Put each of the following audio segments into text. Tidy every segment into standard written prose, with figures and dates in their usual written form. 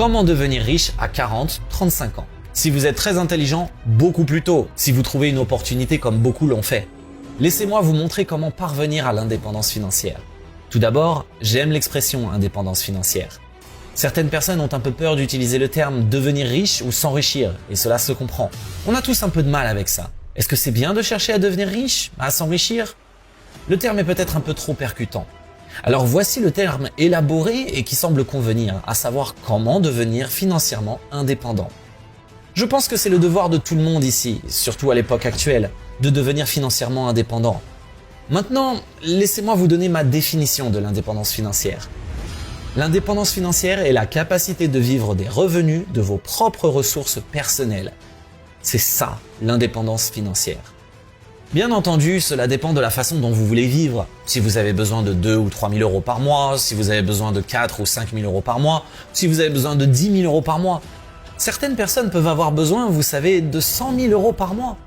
Comment devenir riche à 40-35 ans? Si vous êtes très intelligent, beaucoup plus tôt, si vous trouvez une opportunité comme beaucoup l'ont fait. Laissez-moi vous montrer comment parvenir à l'indépendance financière. Tout d'abord, j'aime l'expression indépendance financière. Certaines personnes ont un peu peur d'utiliser le terme devenir riche ou s'enrichir, et cela se comprend. On a tous un peu de mal avec ça. Est-ce que c'est bien de chercher à devenir riche, à s'enrichir? Le terme est peut-être un peu trop percutant. Alors voici le terme élaboré et qui semble convenir, à savoir comment devenir financièrement indépendant. Je pense que c'est le devoir de tout le monde ici, surtout à l'époque actuelle, de devenir financièrement indépendant. Maintenant, laissez-moi vous donner ma définition de l'indépendance financière. L'indépendance financière est la capacité de vivre des revenus de vos propres ressources personnelles. C'est ça, l'indépendance financière. Bien entendu, cela dépend de la façon dont vous voulez vivre. Si vous avez besoin de 2 ou 3 000 euros par mois, si vous avez besoin de 4 ou 5 000 euros par mois, si vous avez besoin de 10 000 euros par mois. Certaines personnes peuvent avoir besoin, vous savez, de 100 000 euros par mois.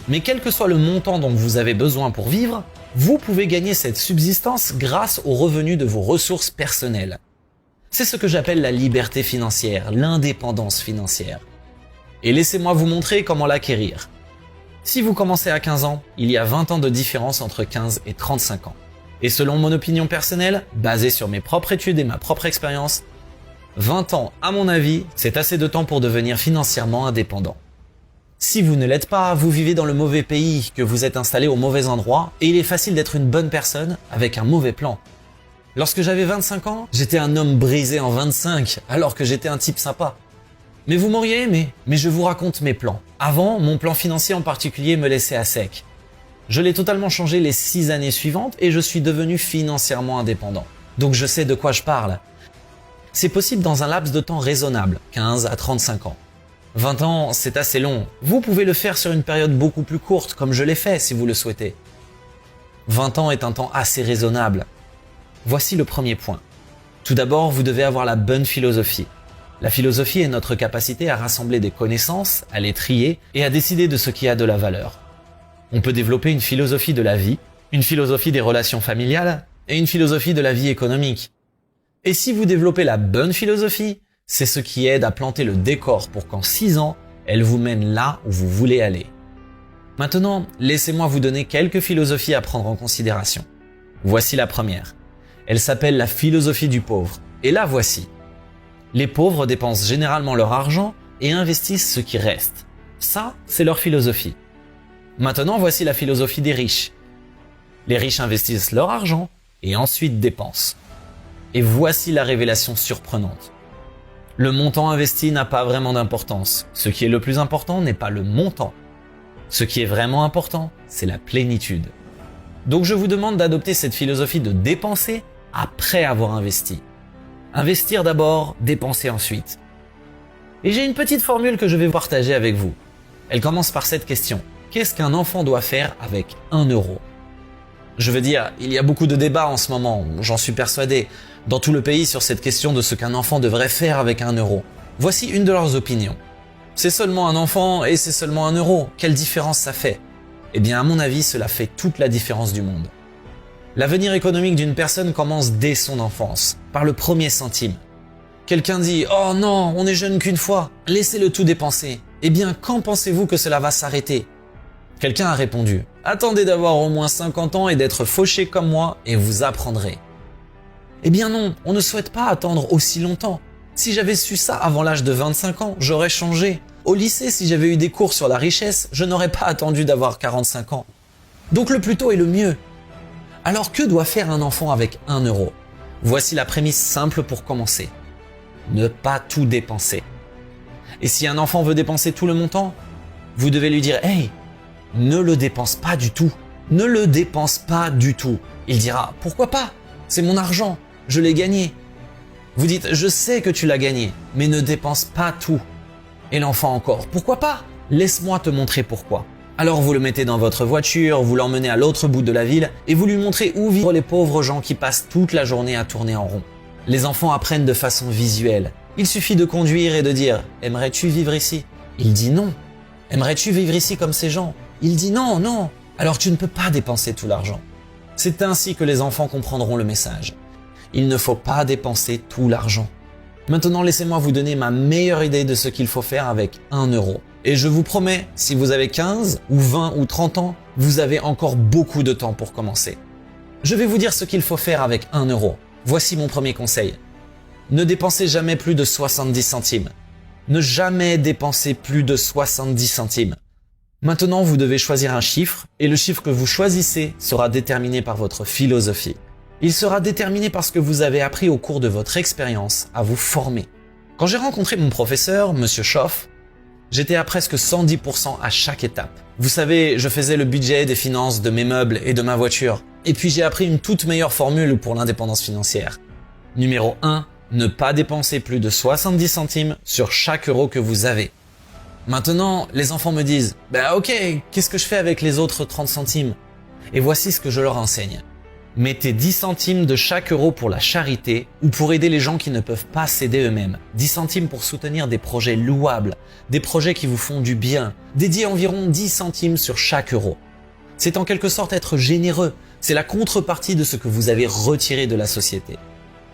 Mais quel que soit le montant dont vous avez besoin pour vivre, vous pouvez gagner cette subsistance grâce aux revenus de vos ressources personnelles. C'est ce que j'appelle la liberté financière, l'indépendance financière. Et laissez-moi vous montrer comment l'acquérir. Si vous commencez à 15 ans, il y a 20 ans de différence entre 15 et 35 ans. Et selon mon opinion personnelle, basée sur mes propres études et ma propre expérience, 20 ans, à mon avis, c'est assez de temps pour devenir financièrement indépendant. Si vous ne l'êtes pas, vous vivez dans le mauvais pays, que vous êtes installé au mauvais endroit, et il est facile d'être une bonne personne avec un mauvais plan. Lorsque j'avais 25 ans, j'étais un homme brisé en 25, alors que j'étais un type sympa. Mais vous m'auriez aimé, mais je vous raconte mes plans. Avant, mon plan financier en particulier me laissait à sec. Je l'ai totalement changé les 6 années suivantes et je suis devenu financièrement indépendant. Donc je sais de quoi je parle. C'est possible dans un laps de temps raisonnable, 15 à 35 ans. 20 ans, c'est assez long. Vous pouvez le faire sur une période beaucoup plus courte, comme je l'ai fait si vous le souhaitez. 20 ans est un temps assez raisonnable. Voici le premier point. Tout d'abord, vous devez avoir la bonne philosophie. La philosophie est notre capacité à rassembler des connaissances, à les trier et à décider de ce qui a de la valeur. On peut développer une philosophie de la vie, une philosophie des relations familiales et une philosophie de la vie économique. Et si vous développez la bonne philosophie, c'est ce qui aide à planter le décor pour qu'en 6 ans, elle vous mène là où vous voulez aller. Maintenant, laissez-moi vous donner quelques philosophies à prendre en considération. Voici la première. Elle s'appelle la philosophie du pauvre. Et la voici. Les pauvres dépensent généralement leur argent et investissent ce qui reste. Ça, c'est leur philosophie. Maintenant, voici la philosophie des riches. Les riches investissent leur argent et ensuite dépensent. Et voici la révélation surprenante. Le montant investi n'a pas vraiment d'importance. Ce qui est le plus important n'est pas le montant. Ce qui est vraiment important, c'est la plénitude. Donc je vous demande d'adopter cette philosophie de dépenser après avoir investi. Investir d'abord, dépenser ensuite. Et j'ai une petite formule que je vais partager avec vous. Elle commence par cette question. Qu'est-ce qu'un enfant doit faire avec 1 euro? Je veux dire, il y a beaucoup de débats en ce moment, j'en suis persuadé, dans tout le pays sur cette question de ce qu'un enfant devrait faire avec 1 euro. Voici une de leurs opinions. C'est seulement un enfant et c'est seulement 1 euro. Quelle différence ça fait? Eh bien, à mon avis, cela fait toute la différence du monde. L'avenir économique d'une personne commence dès son enfance, par le premier centime. Quelqu'un dit « Oh non, on n'est jeune qu'une fois, laissez-le tout dépenser. » Eh bien, quand pensez-vous que cela va s'arrêter? Quelqu'un a répondu « Attendez d'avoir au moins 50 ans et d'être fauché comme moi et vous apprendrez. » Eh bien non, on ne souhaite pas attendre aussi longtemps. Si j'avais su ça avant l'âge de 25 ans, j'aurais changé. Au lycée, si j'avais eu des cours sur la richesse, je n'aurais pas attendu d'avoir 45 ans. Donc le plus tôt est le mieux. Alors que doit faire un enfant avec 1 euro? Voici la prémisse simple pour commencer. Ne pas tout dépenser. Et si un enfant veut dépenser tout le montant, vous devez lui dire « Hey, ne le dépense pas du tout. Ne le dépense pas du tout. » Il dira « Pourquoi pas? C'est mon argent. Je l'ai gagné. » Vous dites « Je sais que tu l'as gagné, mais ne dépense pas tout. » Et l'enfant encore « Pourquoi pas? Laisse-moi te montrer pourquoi. » Alors vous le mettez dans votre voiture, vous l'emmenez à l'autre bout de la ville et vous lui montrez où vivent les pauvres gens qui passent toute la journée à tourner en rond. Les enfants apprennent de façon visuelle. Il suffit de conduire et de dire « Aimerais-tu vivre ici ?» Il dit non. « Aimerais-tu vivre ici comme ces gens ?» Il dit non, non. Alors tu ne peux pas dépenser tout l'argent. C'est ainsi que les enfants comprendront le message. Il ne faut pas dépenser tout l'argent. Maintenant, laissez-moi vous donner ma meilleure idée de ce qu'il faut faire avec 1 euro. Et je vous promets, si vous avez 15 ou 20 ou 30 ans, vous avez encore beaucoup de temps pour commencer. Je vais vous dire ce qu'il faut faire avec 1 euro. Voici mon premier conseil. Ne dépensez jamais plus de 70 centimes. Ne jamais dépenser plus de 70 centimes. Maintenant, vous devez choisir un chiffre et le chiffre que vous choisissez sera déterminé par votre philosophie. Il sera déterminé par ce que vous avez appris au cours de votre expérience à vous former. Quand j'ai rencontré mon professeur, Monsieur Schoff, j'étais à presque 110% à chaque étape. Vous savez, je faisais le budget des finances de mes meubles et de ma voiture. Et puis j'ai appris une toute meilleure formule pour l'indépendance financière. Numéro 1, ne pas dépenser plus de 70 centimes sur chaque euro que vous avez. Maintenant, les enfants me disent « Bah ok, qu'est-ce que je fais avec les autres 30 centimes ?» Et voici ce que je leur enseigne. Mettez 10 centimes de chaque euro pour la charité ou pour aider les gens qui ne peuvent pas s'aider eux-mêmes. 10 centimes pour soutenir des projets louables, des projets qui vous font du bien. Dédiez environ 10 centimes sur chaque euro. C'est en quelque sorte être généreux. C'est la contrepartie de ce que vous avez retiré de la société.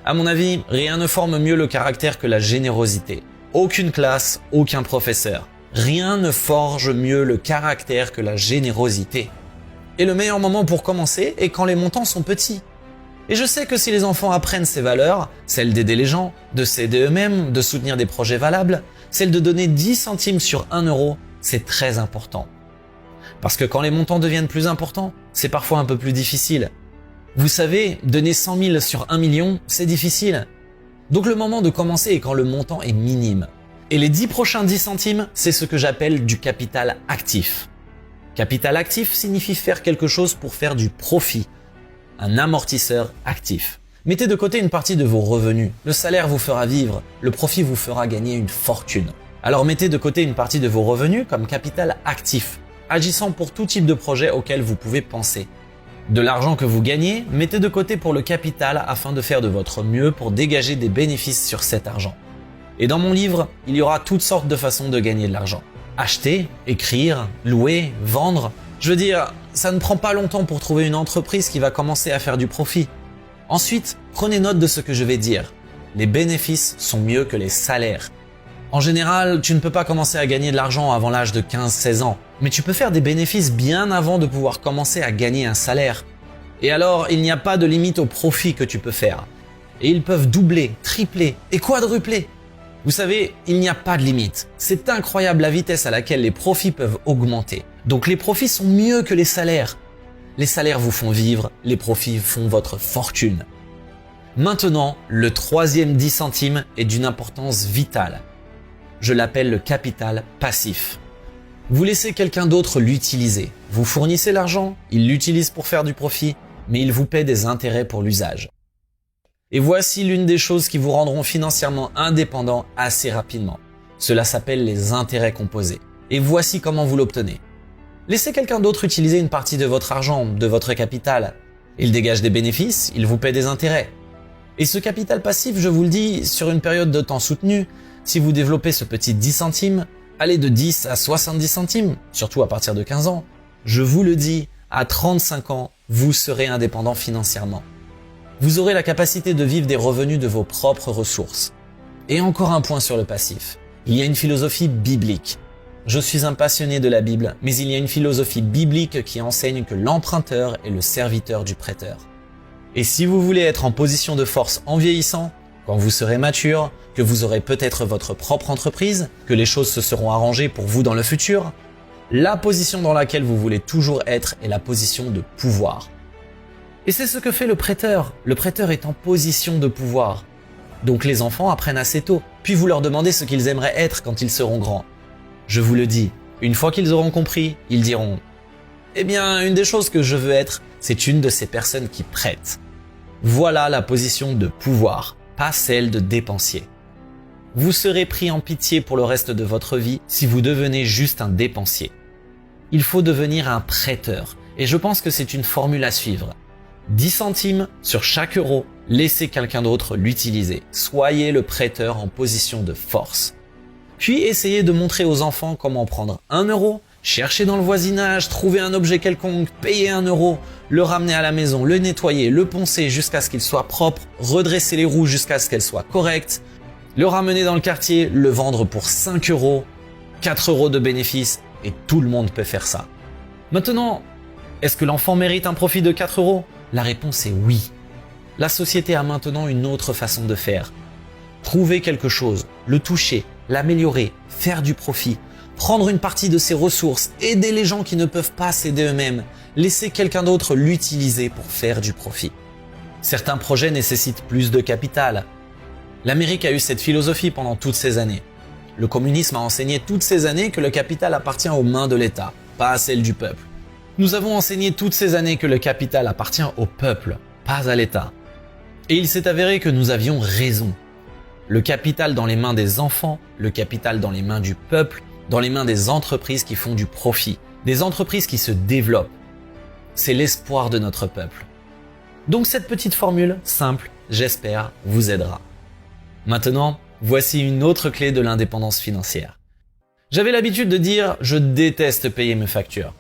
À mon avis, rien ne forme mieux le caractère que la générosité. Aucune classe, aucun professeur. Rien ne forge mieux le caractère que la générosité. Et le meilleur moment pour commencer est quand les montants sont petits. Et je sais que si les enfants apprennent ces valeurs, celles d'aider les gens, de s'aider eux-mêmes, de soutenir des projets valables, celle de donner 10 centimes sur 1 euro, c'est très important. Parce que quand les montants deviennent plus importants, c'est parfois un peu plus difficile. Vous savez, donner 100 000 sur 1 million, c'est difficile. Donc le moment de commencer est quand le montant est minime. Et les 10 prochains 10 centimes, c'est ce que j'appelle du capital actif. Capital actif signifie faire quelque chose pour faire du profit. Un amortisseur actif. Mettez de côté une partie de vos revenus. Le salaire vous fera vivre, le profit vous fera gagner une fortune. Alors mettez de côté une partie de vos revenus comme capital actif, agissant pour tout type de projet auquel vous pouvez penser. De l'argent que vous gagnez, mettez de côté pour le capital afin de faire de votre mieux pour dégager des bénéfices sur cet argent. Et dans mon livre, il y aura toutes sortes de façons de gagner de l'argent. Acheter, écrire, louer, vendre. Je veux dire, ça ne prend pas longtemps pour trouver une entreprise qui va commencer à faire du profit. Ensuite, prenez note de ce que je vais dire. Les bénéfices sont mieux que les salaires. En général, tu ne peux pas commencer à gagner de l'argent avant l'âge de 15-16 ans, mais tu peux faire des bénéfices bien avant de pouvoir commencer à gagner un salaire. Et alors, il n'y a pas de limite au profit que tu peux faire. Et ils peuvent doubler, tripler et quadrupler. Vous savez, il n'y a pas de limite. C'est incroyable la vitesse à laquelle les profits peuvent augmenter. Donc les profits sont mieux que les salaires. Les salaires vous font vivre, les profits font votre fortune. Maintenant, le troisième 10 centimes est d'une importance vitale. Je l'appelle le capital passif. Vous laissez quelqu'un d'autre l'utiliser. Vous fournissez l'argent, il l'utilise pour faire du profit, mais il vous paie des intérêts pour l'usage. Et voici l'une des choses qui vous rendront financièrement indépendant assez rapidement. Cela s'appelle les intérêts composés. Et voici comment vous l'obtenez. Laissez quelqu'un d'autre utiliser une partie de votre argent, de votre capital. Il dégage des bénéfices, il vous paie des intérêts. Et ce capital passif, je vous le dis, sur une période de temps soutenue, si vous développez ce petit 10 centimes, allez de 10 à 70 centimes, surtout à partir de 15 ans, je vous le dis, à 35 ans, vous serez indépendant financièrement. Vous aurez la capacité de vivre des revenus de vos propres ressources. Et encore un point sur le passif. Il y a une philosophie biblique. Je suis un passionné de la Bible, mais il y a une philosophie biblique qui enseigne que l'emprunteur est le serviteur du prêteur. Et si vous voulez être en position de force en vieillissant, quand vous serez mature, que vous aurez peut-être votre propre entreprise, que les choses se seront arrangées pour vous dans le futur, la position dans laquelle vous voulez toujours être est la position de pouvoir. Et c'est ce que fait le prêteur. Le prêteur est en position de pouvoir. Donc les enfants apprennent assez tôt, puis vous leur demandez ce qu'ils aimeraient être quand ils seront grands. Je vous le dis, une fois qu'ils auront compris, ils diront « Eh bien, une des choses que je veux être, c'est une de ces personnes qui prêtent. » Voilà la position de pouvoir, pas celle de dépensier. Vous serez pris en pitié pour le reste de votre vie si vous devenez juste un dépensier. Il faut devenir un prêteur, et je pense que c'est une formule à suivre. 10 centimes sur chaque euro, laissez quelqu'un d'autre l'utiliser. Soyez le prêteur en position de force. Puis essayez de montrer aux enfants comment prendre 1 euro, chercher dans le voisinage, trouver un objet quelconque, payer 1 euro, le ramener à la maison, le nettoyer, le poncer jusqu'à ce qu'il soit propre, redresser les roues jusqu'à ce qu'elles soient correctes, le ramener dans le quartier, le vendre pour 5 euros, 4 euros de bénéfice, et tout le monde peut faire ça. Maintenant, est-ce que l'enfant mérite un profit de 4 euros? La réponse est oui. La société a maintenant une autre façon de faire. Trouver quelque chose, le toucher, l'améliorer, faire du profit, prendre une partie de ses ressources, aider les gens qui ne peuvent pas s'aider eux-mêmes, laisser quelqu'un d'autre l'utiliser pour faire du profit. Certains projets nécessitent plus de capital. L'Amérique a eu cette philosophie pendant toutes ces années. Le communisme a enseigné toutes ces années que le capital appartient aux mains de l'État, pas à celles du peuple. Nous avons enseigné toutes ces années que le capital appartient au peuple, pas à l'État. Et il s'est avéré que nous avions raison. Le capital dans les mains des enfants, le capital dans les mains du peuple, dans les mains des entreprises qui font du profit, des entreprises qui se développent. C'est l'espoir de notre peuple. Donc cette petite formule, simple, j'espère, vous aidera. Maintenant, voici une autre clé de l'indépendance financière. J'avais l'habitude de dire « je déteste payer mes factures ».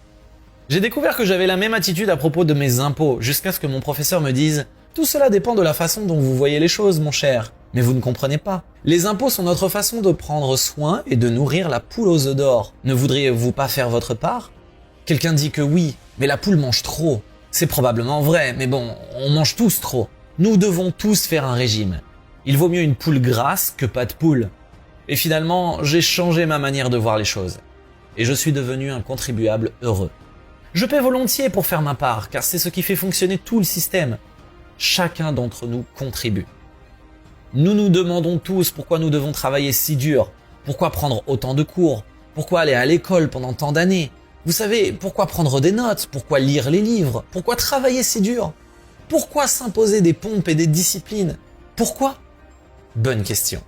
J'ai découvert que j'avais la même attitude à propos de mes impôts, jusqu'à ce que mon professeur me dise « tout cela dépend de la façon dont vous voyez les choses, mon cher. Mais vous ne comprenez pas. Les impôts sont notre façon de prendre soin et de nourrir la poule aux œufs d'or. Ne voudriez-vous pas faire votre part ?» Quelqu'un dit que oui, mais la poule mange trop. C'est probablement vrai, mais bon, on mange tous trop. Nous devons tous faire un régime. Il vaut mieux une poule grasse que pas de poule. Et finalement, j'ai changé ma manière de voir les choses. Et je suis devenu un contribuable heureux. Je paie volontiers pour faire ma part, car c'est ce qui fait fonctionner tout le système. Chacun d'entre nous contribue. Nous nous demandons tous pourquoi nous devons travailler si dur, pourquoi prendre autant de cours, pourquoi aller à l'école pendant tant d'années. Vous savez, pourquoi prendre des notes, pourquoi lire les livres, pourquoi travailler si dur, pourquoi s'imposer des pompes et des disciplines, pourquoi? Bonne question.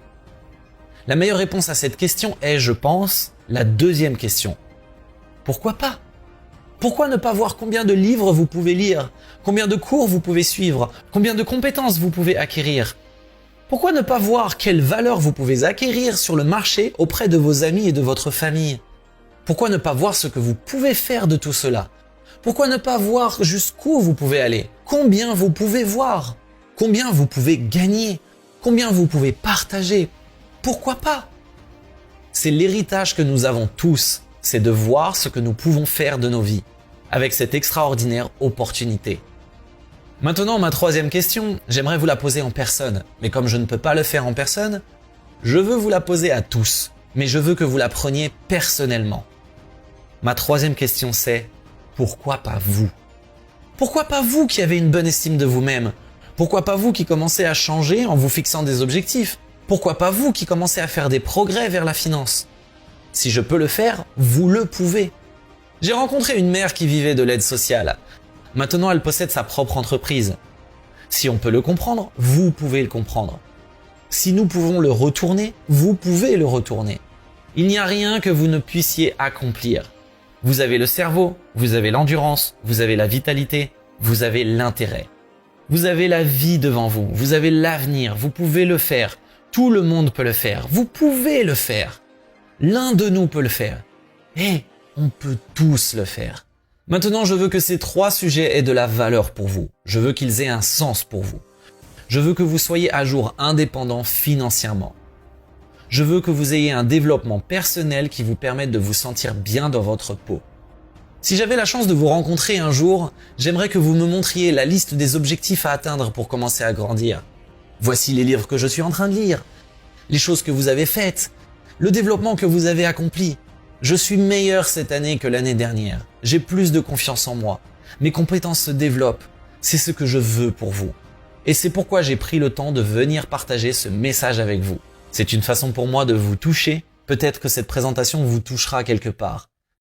La meilleure réponse à cette question est, je pense, la deuxième question. Pourquoi pas? Pourquoi ne pas voir combien de livres vous pouvez lire, combien de cours vous pouvez suivre, combien de compétences vous pouvez acquérir? Pourquoi ne pas voir quelle valeur vous pouvez acquérir sur le marché auprès de vos amis et de votre famille? Pourquoi ne pas voir ce que vous pouvez faire de tout cela? Pourquoi ne pas voir jusqu'où vous pouvez aller? Combien vous pouvez voir? Combien vous pouvez gagner? Combien vous pouvez partager? Pourquoi pas? C'est l'héritage que nous avons tous, c'est de voir ce que nous pouvons faire de nos vies, avec cette extraordinaire opportunité. Maintenant, ma troisième question, j'aimerais vous la poser en personne, mais comme je ne peux pas le faire en personne, je veux vous la poser à tous, mais je veux que vous la preniez personnellement. Ma troisième question c'est, pourquoi pas vous? Pourquoi pas vous qui avez une bonne estime de vous-même? Pourquoi pas vous qui commencez à changer en vous fixant des objectifs? Pourquoi pas vous qui commencez à faire des progrès vers la finance? Si je peux le faire, vous le pouvez. J'ai rencontré une mère qui vivait de l'aide sociale. Maintenant, elle possède sa propre entreprise. Si on peut le comprendre, vous pouvez le comprendre. Si nous pouvons le retourner, vous pouvez le retourner. Il n'y a rien que vous ne puissiez accomplir. Vous avez le cerveau, vous avez l'endurance, vous avez la vitalité, vous avez l'intérêt. Vous avez la vie devant vous, vous avez l'avenir, vous pouvez le faire. Tout le monde peut le faire, vous pouvez le faire. L'un de nous peut le faire. Et on peut tous le faire. Maintenant, je veux que ces 3 sujets aient de la valeur pour vous. Je veux qu'ils aient un sens pour vous. Je veux que vous soyez à jour indépendant financièrement. Je veux que vous ayez un développement personnel qui vous permette de vous sentir bien dans votre peau. Si j'avais la chance de vous rencontrer un jour, j'aimerais que vous me montriez la liste des objectifs à atteindre pour commencer à grandir. Voici les livres que je suis en train de lire, les choses que vous avez faites, le développement que vous avez accompli. Je suis meilleur cette année que l'année dernière. J'ai plus de confiance en moi. Mes compétences se développent. C'est ce que je veux pour vous. Et c'est pourquoi j'ai pris le temps de venir partager ce message avec vous. C'est une façon pour moi de vous toucher. Peut-être que cette présentation vous touchera quelque part.